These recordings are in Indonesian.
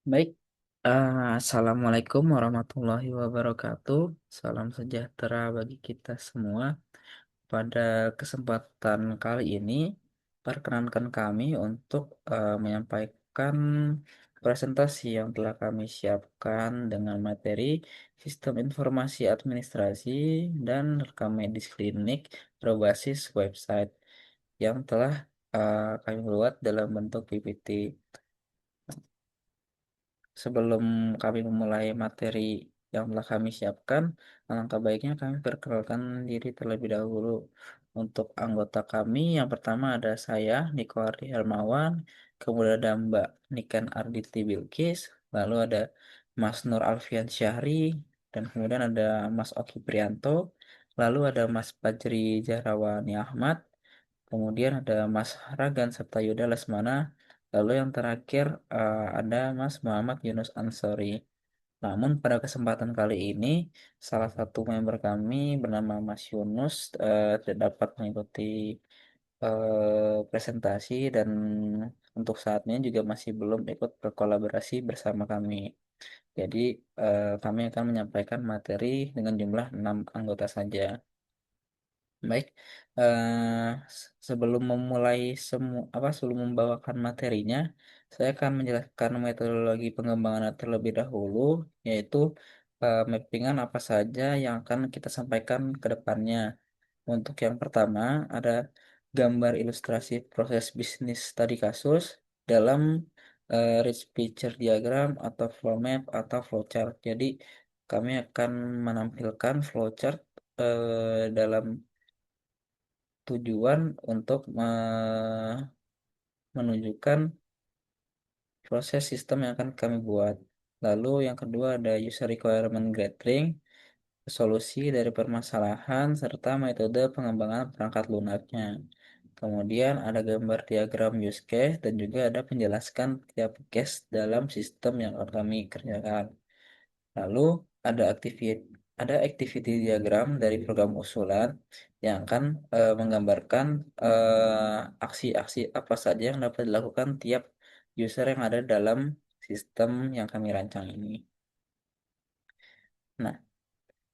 Baik, Assalamualaikum warahmatullahi wabarakatuh. Salam sejahtera bagi kita semua. Pada kesempatan kali ini, perkenankan kami untuk menyampaikan presentasi yang telah kami siapkan dengan materi Sistem Informasi Administrasi dan Rekam Medis Klinik berbasis website yang telah kami buat dalam bentuk PPT. Sebelum kami memulai materi yang telah kami siapkan, alangkah baiknya kami perkenalkan diri terlebih dahulu. Untuk anggota kami, yang pertama ada saya, Niko Ardi Hermawan, kemudian ada Mbak Niken Arditi Bilkis, lalu ada Mas Nur Alfian Syahri, dan kemudian ada Mas Oki Prianto, lalu ada Mas Fajri Jahrawani Ahmad, kemudian ada Mas Ragan Septayuda Lesmana. Lalu yang terakhir ada Mas Muhammad Yunus Ansori. Namun pada kesempatan kali ini salah satu member kami bernama Mas Yunus tidak dapat mengikuti presentasi dan untuk saatnya juga masih belum ikut berkolaborasi bersama kami. Jadi kami akan menyampaikan materi dengan jumlah 6 anggota saja. Baik, sebelum memulai sebelum membawakan materinya, saya akan menjelaskan metodologi pengembangan terlebih dahulu, yaitu mappingan apa saja yang akan kita sampaikan ke depannya. Untuk yang pertama, ada gambar ilustrasi proses bisnis studi kasus dalam rich picture diagram atau flow map atau flowchart. Jadi, kami akan menampilkan flowchart dalam tujuan untuk menunjukkan proses sistem yang akan kami buat. Lalu yang kedua ada user requirement gathering, solusi dari permasalahan, serta metode pengembangan perangkat lunaknya. Kemudian ada gambar diagram use case dan juga ada penjelaskan tiap case dalam sistem yang akan kami kerjakan. Lalu ada activity diagram dari program usulan yang akan menggambarkan aksi-aksi apa saja yang dapat dilakukan tiap user yang ada dalam sistem yang kami rancang ini. Nah,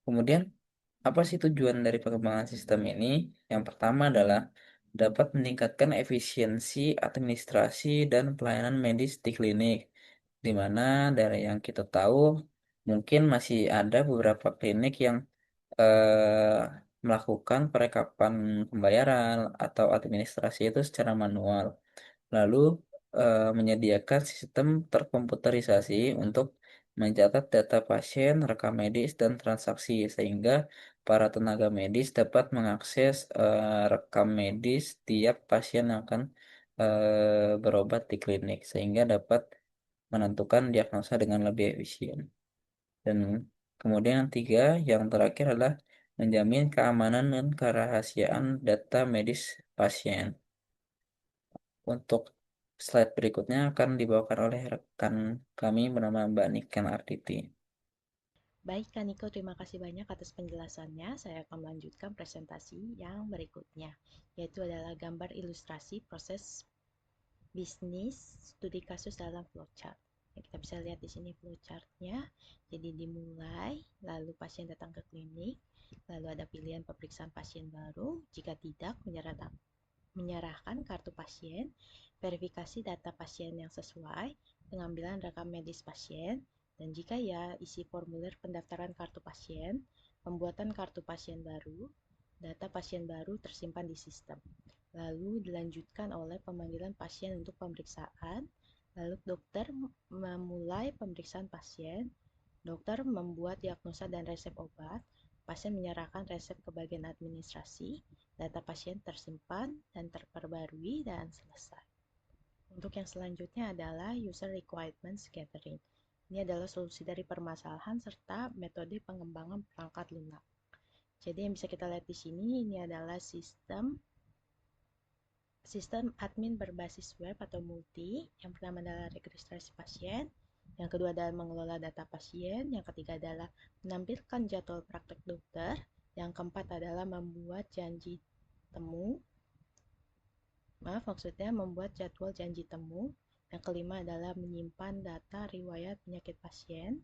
kemudian apa sih tujuan dari pengembangan sistem ini? Yang pertama adalah dapat meningkatkan efisiensi administrasi dan pelayanan medis di klinik, di mana dari yang kita tahu mungkin masih ada beberapa klinik yang melakukan perekapan pembayaran atau administrasi itu secara manual. Lalu menyediakan sistem terkomputerisasi untuk mencatat data pasien, rekam medis, dan transaksi sehingga para tenaga medis dapat mengakses rekam medis tiap pasien yang akan berobat di klinik sehingga dapat menentukan diagnosa dengan lebih efisien. Dan kemudian yang tiga, yang terakhir adalah menjamin keamanan dan kerahasiaan data medis pasien. Untuk slide berikutnya akan dibawakan oleh rekan kami bernama Mbak Niken Arditi. Baik, Kak Niko, terima kasih banyak atas penjelasannya. Saya akan melanjutkan presentasi yang berikutnya, yaitu adalah gambar ilustrasi proses bisnis studi kasus dalam flowchart. Ya, kita bisa lihat di sini flowchartnya. Jadi dimulai, lalu pasien datang ke klinik, lalu ada pilihan pemeriksaan pasien baru. Jika tidak, menyerahkan kartu pasien, verifikasi data pasien yang sesuai, pengambilan rekam medis pasien, dan jika ya, isi formulir pendaftaran kartu pasien, pembuatan kartu pasien baru, data pasien baru tersimpan di sistem. Lalu dilanjutkan oleh pemanggilan pasien untuk pemeriksaan, lalu dokter memulai pemeriksaan pasien, dokter membuat diagnosa dan resep obat, pasien menyerahkan resep ke bagian administrasi, data pasien tersimpan dan terperbarui dan selesai. Untuk yang selanjutnya adalah user requirements gathering. Ini adalah solusi dari permasalahan serta metode pengembangan perangkat lunak. Jadi yang bisa kita lihat di sini ini adalah sistem admin berbasis web atau multi. Yang pertama adalah registrasi pasien, yang kedua adalah mengelola data pasien, yang ketiga adalah menampilkan jadwal praktek dokter, yang keempat adalah membuat janji temu, maksudnya membuat jadwal janji temu, Yang kelima adalah menyimpan data riwayat penyakit pasien.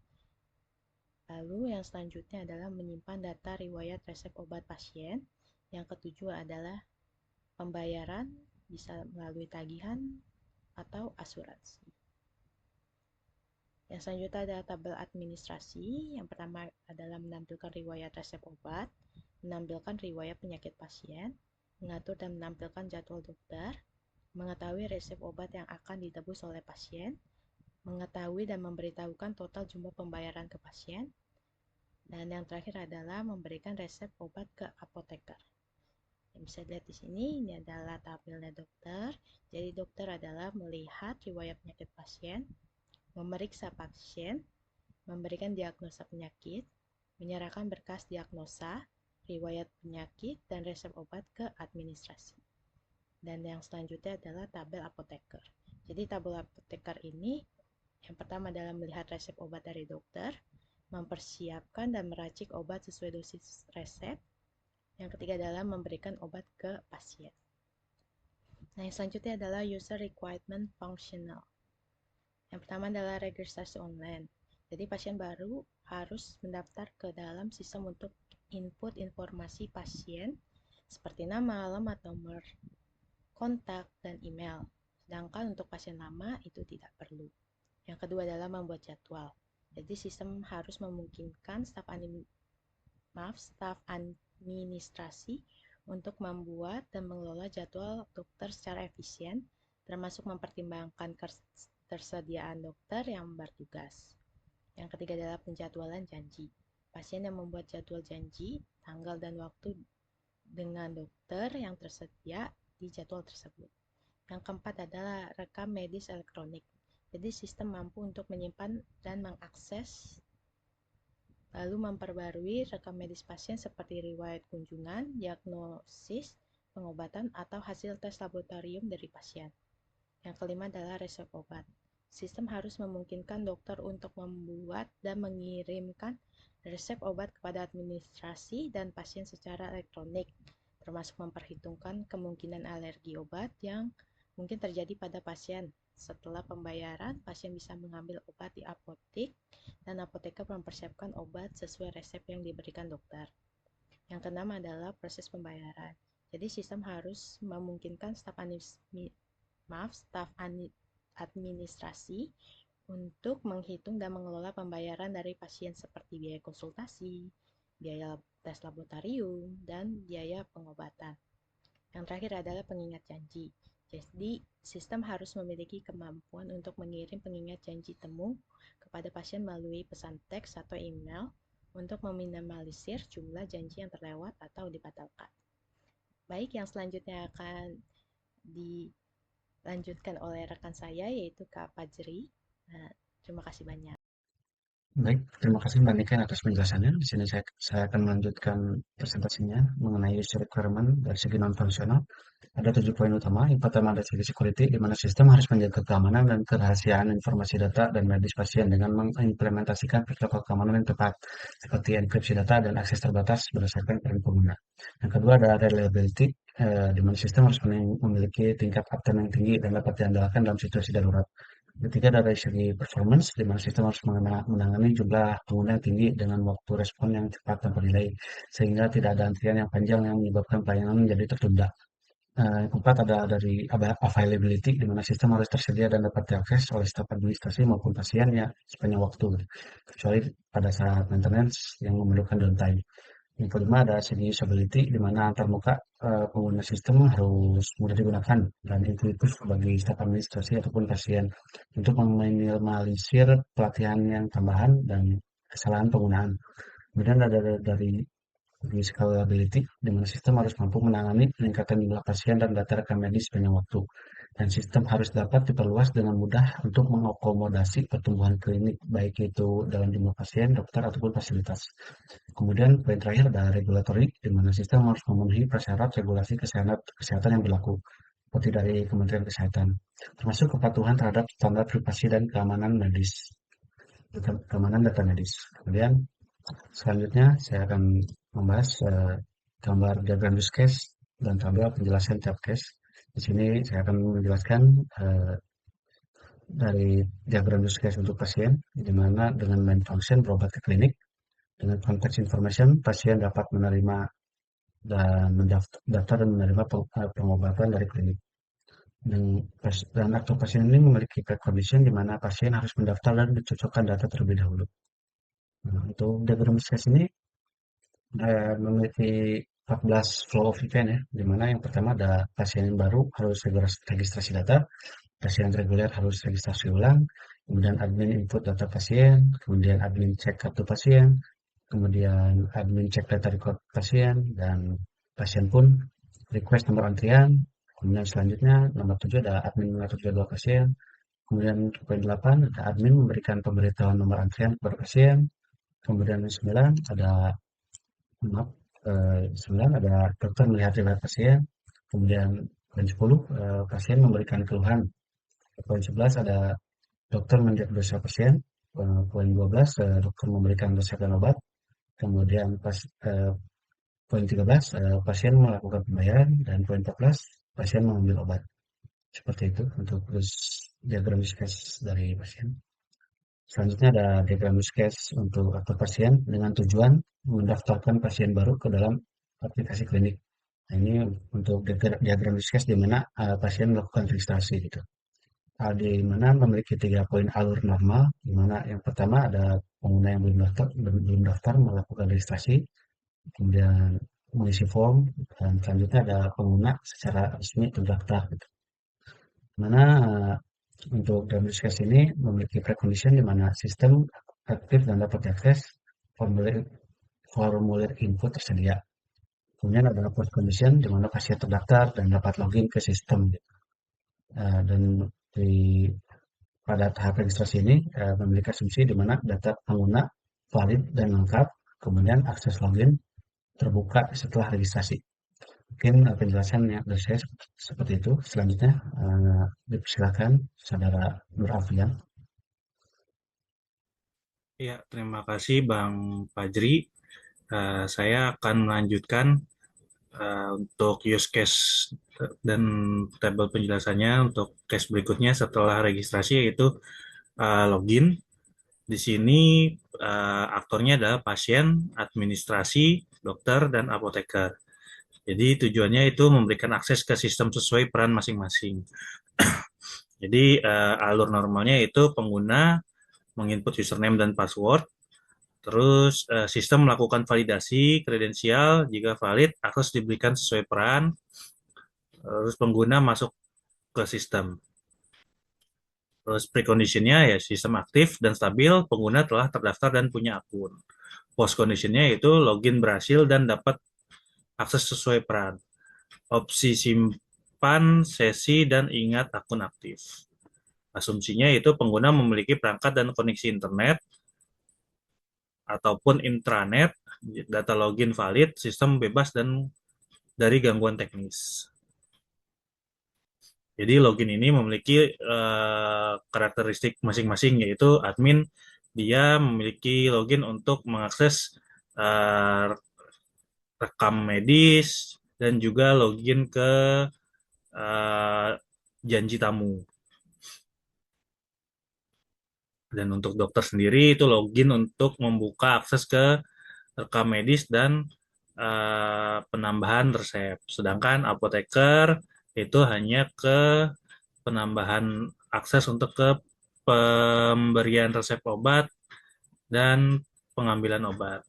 Lalu yang selanjutnya adalah menyimpan data riwayat resep obat pasien. Yang ketujuh adalah pembayaran bisa melalui tagihan atau asuransi. Yang selanjutnya adalah tabel administrasi. Yang pertama adalah menampilkan riwayat resep obat, menampilkan riwayat penyakit pasien, mengatur dan menampilkan jadwal dokter, mengetahui resep obat yang akan ditebus oleh pasien, mengetahui dan memberitahukan total jumlah pembayaran ke pasien, dan yang terakhir adalah memberikan resep obat ke apoteker. Yang bisa dilihat di sini, ini adalah tabelnya dokter. Jadi dokter adalah melihat riwayat penyakit pasien, memeriksa pasien, memberikan diagnosa penyakit, menyerahkan berkas diagnosa, riwayat penyakit, dan resep obat ke administrasi. Dan yang selanjutnya adalah tabel apoteker. Jadi tabel apoteker ini yang pertama adalah melihat resep obat dari dokter, mempersiapkan dan meracik obat sesuai dosis resep. Yang ketiga adalah memberikan obat ke pasien. Nah, yang selanjutnya adalah user requirement functional. Yang pertama adalah registrasi online. Jadi pasien baru harus mendaftar ke dalam sistem untuk input informasi pasien seperti nama, alamat, nomor kontak, dan email. Sedangkan untuk pasien lama itu tidak perlu. Yang kedua adalah membuat jadwal. Jadi sistem harus memungkinkan staf administrasi untuk membuat dan mengelola jadwal dokter secara efisien, termasuk mempertimbangkan ketersediaan dokter yang bertugas. Yang ketiga adalah penjadwalan janji. Pasien yang membuat jadwal janji, tanggal dan waktu dengan dokter yang tersedia di jadwal tersebut. Yang keempat adalah rekam medis elektronik. Jadi sistem mampu untuk menyimpan dan mengakses lalu memperbarui rekam medis pasien seperti riwayat kunjungan, diagnosis, pengobatan, atau hasil tes laboratorium dari pasien. Yang kelima adalah resep obat. Sistem harus memungkinkan dokter untuk membuat dan mengirimkan resep obat kepada administrasi dan pasien secara elektronik, termasuk memperhitungkan kemungkinan alergi obat yang mungkin terjadi pada pasien. Setelah pembayaran, pasien bisa mengambil obat di apotek dan apoteker mempersiapkan obat sesuai resep yang diberikan dokter. Yang keenam adalah proses pembayaran. Jadi sistem harus memungkinkan staf administrasi untuk menghitung dan mengelola pembayaran dari pasien seperti biaya konsultasi, biaya tes laboratorium, dan biaya pengobatan. Yang terakhir adalah pengingat janji. Jadi, sistem harus memiliki kemampuan untuk mengirim pengingat janji temu kepada pasien melalui pesan teks atau email untuk meminimalisir jumlah janji yang terlewat atau dibatalkan. Baik, yang selanjutnya akan dilanjutkan oleh rekan saya yaitu Kak Fajri. Nah, terima kasih banyak. Baik, terima kasih Mbak Niken atas penjelasannya. Di sini saya akan melanjutkan presentasinya mengenai user requirement dari segi non-fungsional. Ada 7 poin utama. Yang pertama ada segi security, di mana sistem harus menjaga keamanan dan kerahasiaan informasi data dan medis pasien dengan mengimplementasikan protokol keamanan yang tepat, seperti enkripsi data dan akses terbatas berdasarkan peran pengguna. Yang kedua ada reliability, di mana sistem harus memiliki tingkat uptime yang tinggi dan dapat diandalkan dalam situasi darurat. Ketiga dari segi performance, di mana sistem harus menangani jumlah pengguna yang tinggi dengan waktu respon yang cepat tanpa delay, sehingga tidak ada antrian yang panjang yang menyebabkan pelayanan menjadi tertunda. Yang keempat ada dari availability, di mana sistem harus tersedia dan dapat diakses oleh staf administrasi maupun pasiennya sepanjang waktu, kecuali pada saat maintenance yang memerlukan downtime. Yang kelima ada segi usability, di mana antarmuka pengguna sistem harus mudah digunakan dan intuitif bagi staf administrasi ataupun pasien untuk meminimalisir pelatihan yang tambahan dan kesalahan penggunaan. Kemudian ada dari segi scalability, di mana sistem harus mampu menangani peningkatan jumlah pasien dan data rekam medis sepanjang waktu. Dan sistem harus dapat diperluas dengan mudah untuk mengakomodasi pertumbuhan klinik, baik itu dalam jumlah pasien, dokter, ataupun fasilitas. Kemudian poin terakhir ada regulatory, di mana sistem harus memenuhi prasyarat regulasi kesehatan yang berlaku, seperti dari Kementerian Kesehatan, termasuk kepatuhan terhadap standar privasi dan keamanan data medis. Kemudian selanjutnya saya akan membahas gambar diagram use case dan tabel penjelasan tiap case. Di sini saya akan menjelaskan dari diagram use case untuk pasien, di mana dengan main function berobat ke klinik, dengan konteks information, pasien dapat menerima dan mendaftar dan menerima pengobatan dari klinik. Dan aktor pasien ini memiliki precondition di mana pasien harus mendaftar dan mencocokkan data terlebih dahulu. Nah, untuk diagram use case ini memiliki 14 flow of event ya, di mana yang pertama ada pasien yang baru harus registrasi data, pasien reguler harus registrasi ulang, kemudian admin input data pasien, kemudian admin cek kartu pasien, kemudian admin cek data record pasien, dan pasien pun request nomor antrian. Kemudian selanjutnya nomor 7 ada admin mengatur jadwal pasien. Kemudian poin 8 ada admin memberikan pemberitahuan nomor antrian kepada pasien. Kemudian 9 ada maaf, 9 ada dokter melihat riwayat pasien. Kemudian poin 10 pasien memberikan keluhan. Poin 11 ada dokter mendiagnosa pasien. Poin 12 dokter memberikan resep dan obat. Kemudian eh, poin 13 pasien melakukan pembayaran, dan poin 14 pasien mengambil obat. Seperti itu untuk diagram use case dari pasien. Selanjutnya ada diagram use case untuk aktor pasien dengan tujuan mendaftarkan pasien baru ke dalam aplikasi klinik. Nah, ini untuk diagram use case di mana pasien melakukan registrasi gitu. Di mana memiliki 3 poin alur normal, di mana yang pertama ada pengguna yang belum daftar melakukan registrasi, kemudian mengisi form, dan selanjutnya ada pengguna secara resmi terdaftar gitu. Mana untuk database case ini memiliki precondition di mana sistem aktif dan dapat diakses, formulir formulir input tersedia. Kemudian ada post condition di mana pasien terdaftar dan dapat login ke sistem. Dan di pada tahap registrasi ini memiliki asumsi di mana data pengguna valid dan lengkap, kemudian akses login terbuka setelah registrasi. Mungkin penjelasannya dari saya seperti itu. Selanjutnya dipersilakan saudara Nur Alfian. Ya, terima kasih Bang Fajri. Saya akan melanjutkan untuk use case dan tabel penjelasannya untuk case berikutnya setelah registrasi, yaitu login. Di sini aktornya adalah pasien, administrasi, dokter, dan apoteker. Jadi tujuannya itu memberikan akses ke sistem sesuai peran masing-masing. Jadi alur normalnya itu pengguna menginput username dan password, terus sistem melakukan validasi kredensial, jika valid akses diberikan sesuai peran, terus pengguna masuk ke sistem. Terus preconditionnya ya sistem aktif dan stabil, pengguna telah terdaftar dan punya akun. Post conditionnya itu login berhasil dan dapat akses sesuai peran. Opsi simpan sesi dan ingat akun aktif. Asumsinya itu pengguna memiliki perangkat dan koneksi internet ataupun intranet, data login valid, sistem bebas dan dari gangguan teknis. Jadi login ini memiliki karakteristik masing-masing, yaitu admin dia memiliki login untuk mengakses rekam medis dan juga login ke janji tamu. Dan untuk dokter sendiri itu login untuk membuka akses ke rekam medis dan penambahan resep. Sedangkan apoteker itu hanya ke penambahan akses untuk ke pemberian resep obat dan pengambilan obat.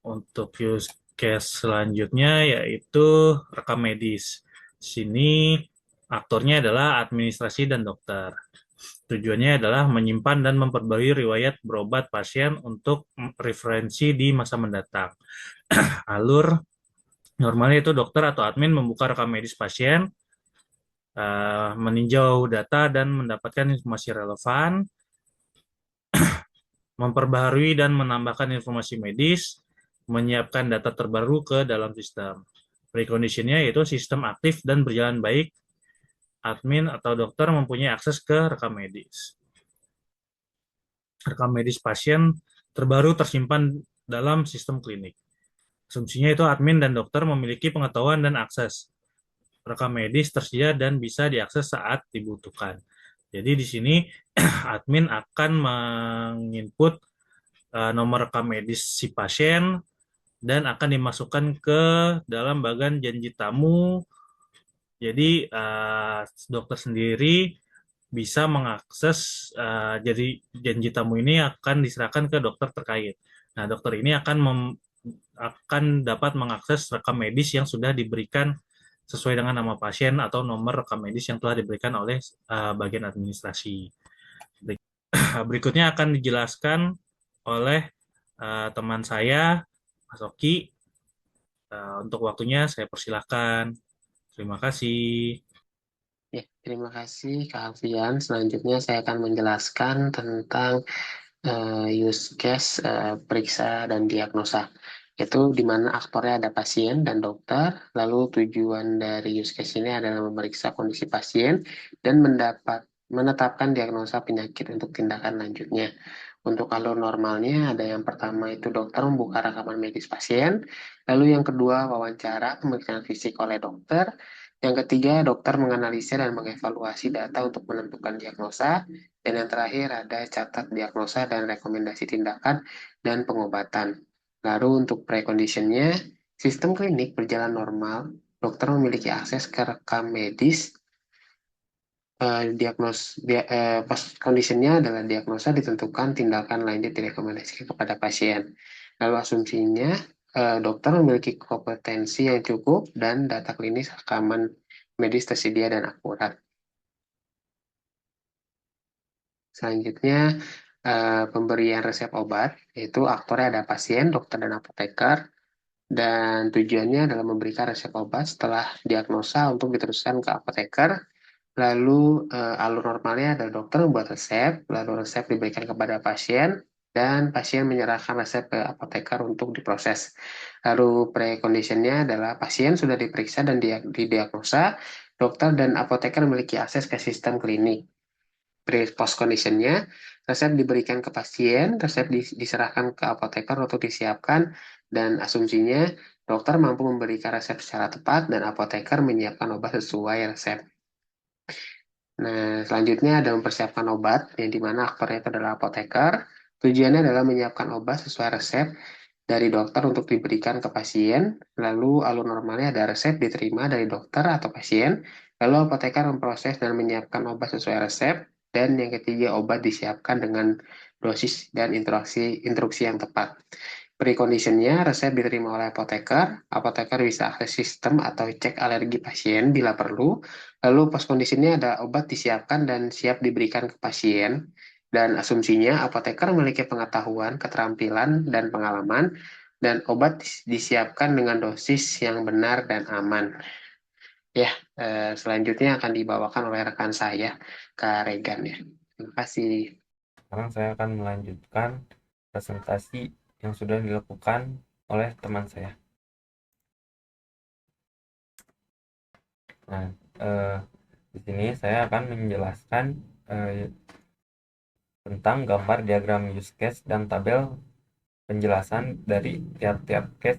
Untuk use case selanjutnya yaitu rekam medis. Di sini aktornya adalah administrasi dan dokter. Tujuannya adalah menyimpan dan memperbarui riwayat berobat pasien untuk referensi di masa mendatang. Alur normalnya itu dokter atau admin membuka rekam medis pasien, meninjau data dan mendapatkan informasi relevan, memperbaharui dan menambahkan informasi medis, menyiapkan data terbaru ke dalam sistem. Preconditionnya yaitu sistem aktif dan berjalan baik, admin atau dokter mempunyai akses ke rekam medis. Rekam medis pasien terbaru tersimpan dalam sistem klinik. Asumsinya itu admin dan dokter memiliki pengetahuan dan akses. rekam medis tersedia dan bisa diakses saat dibutuhkan. Jadi di sini admin akan menginput nomor rekam medis si pasien dan akan dimasukkan ke dalam bagian janji tamu. Jadi dokter sendiri bisa mengakses, jadi janji tamu ini akan diserahkan ke dokter terkait. Nah, dokter ini akan dapat mengakses rekam medis yang sudah diberikan sesuai dengan nama pasien atau nomor rekam medis yang telah diberikan oleh bagian administrasi. Berikutnya akan dijelaskan oleh teman saya, Mas Oki. Untuk waktunya saya persilahkan. Terima kasih. Ya, terima kasih Kak Alfian. Selanjutnya saya akan menjelaskan tentang use case periksa dan diagnosa. Itu di mana aktornya ada pasien dan dokter, lalu tujuan dari use case ini adalah memeriksa kondisi pasien dan menetapkan diagnosa penyakit untuk tindakan lanjutnya. Untuk alur normalnya ada yang pertama itu dokter membuka rekaman medis pasien, lalu yang kedua wawancara pemeriksaan fisik oleh dokter, yang ketiga dokter menganalisa dan mengevaluasi data untuk menentukan diagnosa, dan yang terakhir ada catat diagnosa dan rekomendasi tindakan dan pengobatan. Lalu untuk preconditionnya, sistem klinik berjalan normal, dokter memiliki akses ke rekam medis, pas conditionnya adalah diagnosa ditentukan, tindakan lanjut direkomendasikan kepada pasien. Lalu asumsinya, dokter memiliki kompetensi yang cukup dan data klinis rekaman medis tersedia dan akurat. Selanjutnya, pemberian resep obat, yaitu aktornya ada pasien, dokter, dan apoteker, dan tujuannya adalah memberikan resep obat setelah diagnosa untuk diteruskan ke apoteker. Lalu alur normalnya ada dokter membuat resep, lalu resep diberikan kepada pasien, dan pasien menyerahkan resep ke apoteker untuk diproses. Lalu preconditionnya adalah pasien sudah diperiksa dan didiagnosa, dokter dan apoteker memiliki akses ke sistem klinik. Post conditionnya, resep diberikan ke pasien, resep diserahkan ke apoteker untuk disiapkan, dan asumsinya dokter mampu memberikan resep secara tepat dan apoteker menyiapkan obat sesuai resep. Nah, selanjutnya ada mempersiapkan obat, yang dimana aktornya itu adalah apoteker. Tujuannya adalah menyiapkan obat sesuai resep dari dokter untuk diberikan ke pasien. Lalu alur normalnya ada resep diterima dari dokter atau pasien. Lalu apoteker memproses dan menyiapkan obat sesuai resep. Dan yang ketiga, obat disiapkan dengan dosis dan instruksi yang tepat. Preconditionnya, resep diterima oleh apoteker. Apoteker bisa akses sistem atau cek alergi pasien bila perlu. Lalu post conditionnya ada obat disiapkan dan siap diberikan ke pasien. Dan asumsinya apoteker memiliki pengetahuan, keterampilan, dan pengalaman. Dan obat disiapkan dengan dosis yang benar dan aman. Ya, selanjutnya akan dibawakan oleh rekan saya, Kak Regan ya. Terima kasih. Sekarang saya akan melanjutkan presentasi yang sudah dilakukan oleh teman saya. Nah, di sini saya akan menjelaskan tentang gambar diagram use case dan tabel penjelasan dari tiap-tiap case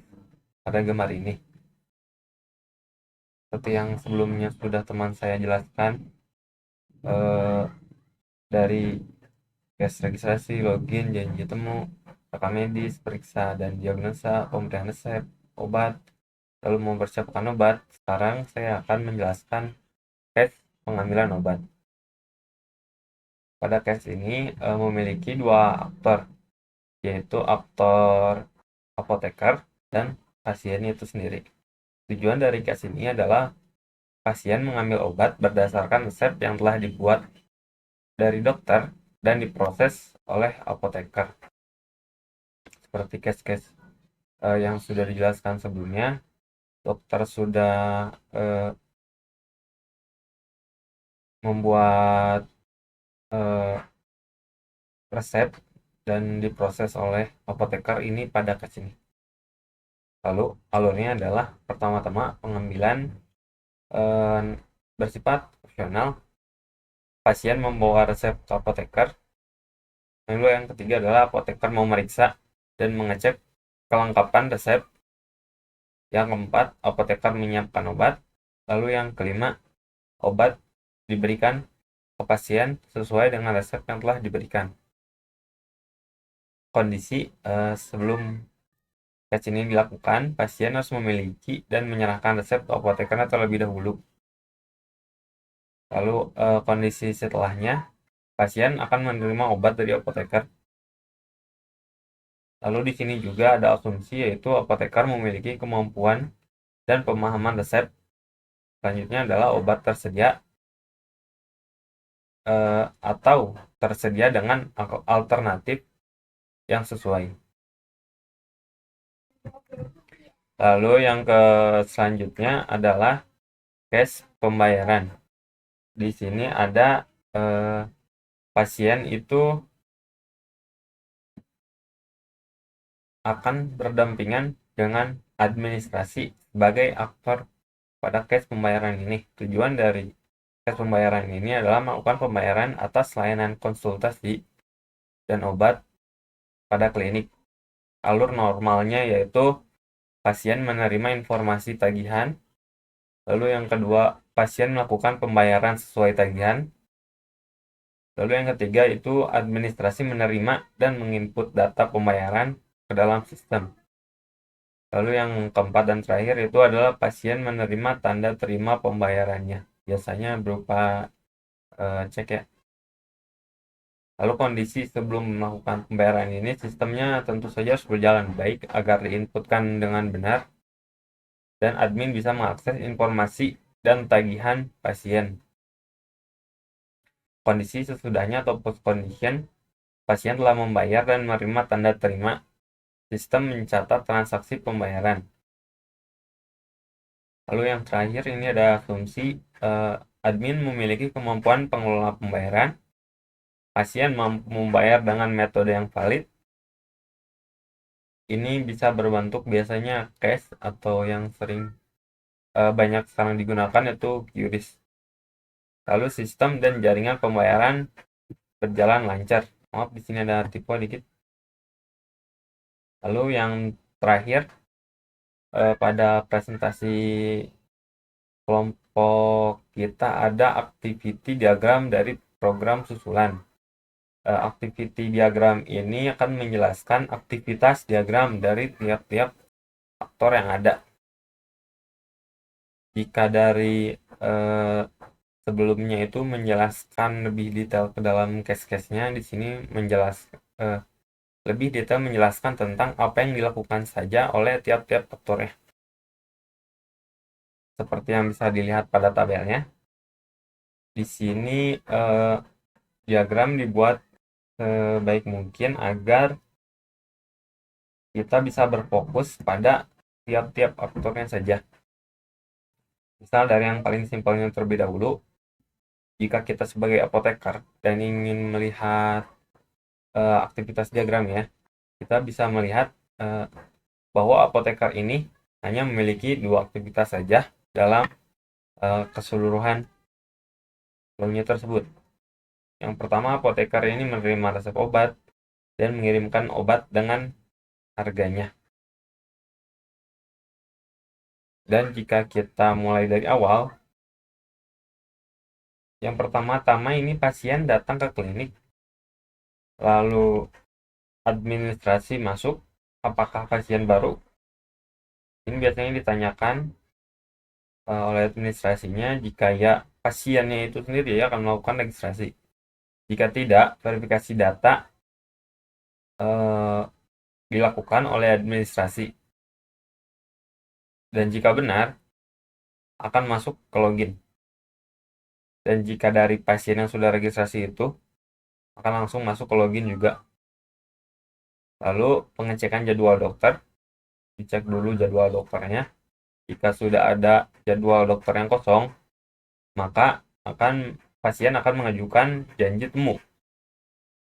pada gambar ini. Seperti yang sebelumnya sudah teman saya jelaskan, dari case registrasi, login, janji temu, rekam medis, periksa dan diagnosa, pemberian resep, obat, lalu mempersiapkan obat. Sekarang saya akan menjelaskan case pengambilan obat. Pada case ini memiliki dua aktor, yaitu aktor apoteker dan pasien itu sendiri. Tujuan dari case ini adalah pasien mengambil obat berdasarkan resep yang telah dibuat dari dokter dan diproses oleh apoteker. Seperti case-case yang sudah dijelaskan sebelumnya, dokter sudah membuat resep dan diproses oleh apoteker ini pada case ini. Lalu alurnya adalah pertama-tama pengambilan bersifat opsional. Pasien membawa resep ke apoteker. Lalu yang ketiga adalah apoteker mau meriksa dan mengecek kelengkapan resep. Yang keempat, apoteker menyiapkan obat. Lalu yang kelima, obat diberikan ke pasien sesuai dengan resep yang telah diberikan. Kondisi sebelum tes ini dilakukan, pasien harus memiliki dan menyerahkan resep ke apoteker terlebih dahulu. Lalu kondisi setelahnya, pasien akan menerima obat dari apoteker. Lalu di sini juga ada asumsi, yaitu apoteker memiliki kemampuan dan pemahaman resep. Selanjutnya adalah obat tersedia atau tersedia dengan alternatif yang sesuai. Lalu yang selanjutnya adalah case pembayaran. Di sini ada pasien itu akan berdampingan dengan administrasi sebagai aktor pada case pembayaran ini. Tujuan dari case pembayaran ini adalah melakukan pembayaran atas layanan konsultasi dan obat pada klinik. Alur normalnya yaitu pasien menerima informasi tagihan, lalu yang kedua pasien melakukan pembayaran sesuai tagihan, lalu yang ketiga itu administrasi menerima dan menginput data pembayaran ke dalam sistem. Lalu yang keempat dan terakhir itu adalah pasien menerima tanda terima pembayarannya, biasanya berupa cek ya. Lalu kondisi sebelum melakukan pembayaran ini, sistemnya tentu saja harus berjalan baik agar diinputkan dengan benar dan admin bisa mengakses informasi dan tagihan pasien. Kondisi sesudahnya atau post condition, pasien telah membayar dan menerima tanda terima. Sistem mencatat transaksi pembayaran. Lalu yang terakhir ini ada asumsi admin memiliki kemampuan pengelola pembayaran. Pasien mampu membayar dengan metode yang valid. Ini bisa berbentuk biasanya cash atau yang sering banyak sekarang digunakan yaitu QRIS. Lalu sistem dan jaringan pembayaran berjalan lancar. Maaf di sini ada typo dikit. Lalu yang terakhir pada presentasi kelompok kita ada activity diagram dari program susulan. Activity diagram ini akan menjelaskan aktivitas diagram dari tiap-tiap faktor yang ada. Jika dari sebelumnya itu menjelaskan lebih detail ke dalam case-case-nya, di sini lebih detail menjelaskan tentang apa yang dilakukan saja oleh tiap-tiap faktornya. Seperti yang bisa dilihat pada tabelnya. Di sini diagram dibuat sebaik mungkin agar kita bisa berfokus pada tiap-tiap faktornya saja. Misal dari yang paling simpelnya terlebih dahulu, jika kita sebagai apoteker dan ingin melihat aktivitas diagram ya, kita bisa melihat bahwa apoteker ini hanya memiliki 2 aktivitas saja dalam keseluruhan flownya tersebut. Yang pertama, apoteker ini menerima resep obat dan mengirimkan obat dengan harganya. Dan jika kita mulai dari awal, yang pertama-tama ini pasien datang ke klinik, lalu administrasi masuk, apakah pasien baru? Ini biasanya ditanyakan oleh administrasinya. Jika ya, pasiennya itu sendiri ya akan melakukan registrasi. Jika tidak, verifikasi data dilakukan oleh administrasi. Dan jika benar, akan masuk ke login. Dan jika dari pasien yang sudah registrasi itu, akan langsung masuk ke login juga. Lalu pengecekan jadwal dokter, dicek dulu jadwal dokternya. Jika sudah ada jadwal dokter yang kosong, maka pasien akan mengajukan janji temu,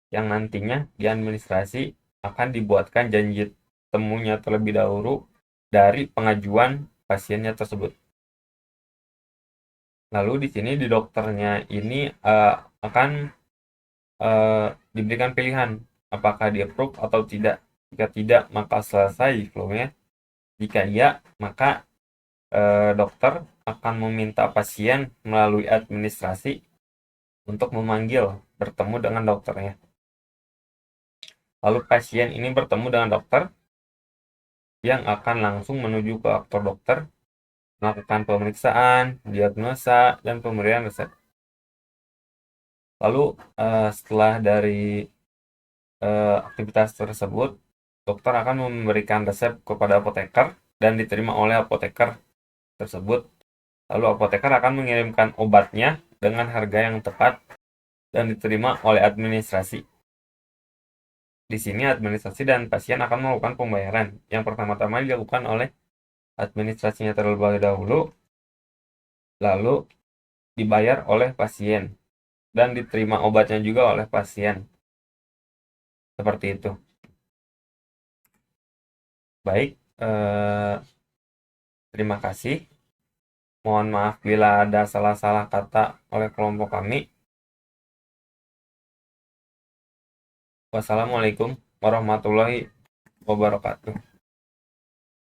yang nantinya di administrasi akan dibuatkan janji temunya terlebih dahulu dari pengajuan pasiennya tersebut. Lalu di sini di dokternya ini akan diberikan pilihan apakah di approve atau tidak. Jika tidak, maka selesai flow-nya. Jika iya, maka dokter akan meminta pasien melalui administrasi untuk memanggil bertemu dengan dokternya. Lalu pasien ini bertemu dengan dokter yang akan langsung menuju ke aktor dokter, melakukan pemeriksaan, diagnosa, dan pemberian resep. Lalu setelah dari aktivitas tersebut, dokter akan memberikan resep kepada apoteker dan diterima oleh apoteker tersebut. Lalu apoteker akan mengirimkan obatnya dengan harga yang tepat dan diterima oleh administrasi. Di sini administrasi dan pasien akan melakukan pembayaran. Yang pertama-tama dilakukan oleh administrasinya terlebih dahulu, lalu dibayar oleh pasien dan diterima obatnya juga oleh pasien. Seperti itu. Baik, terima kasih. Mohon maaf bila ada salah-salah kata oleh kelompok kami. Wassalamualaikum warahmatullahi wabarakatuh.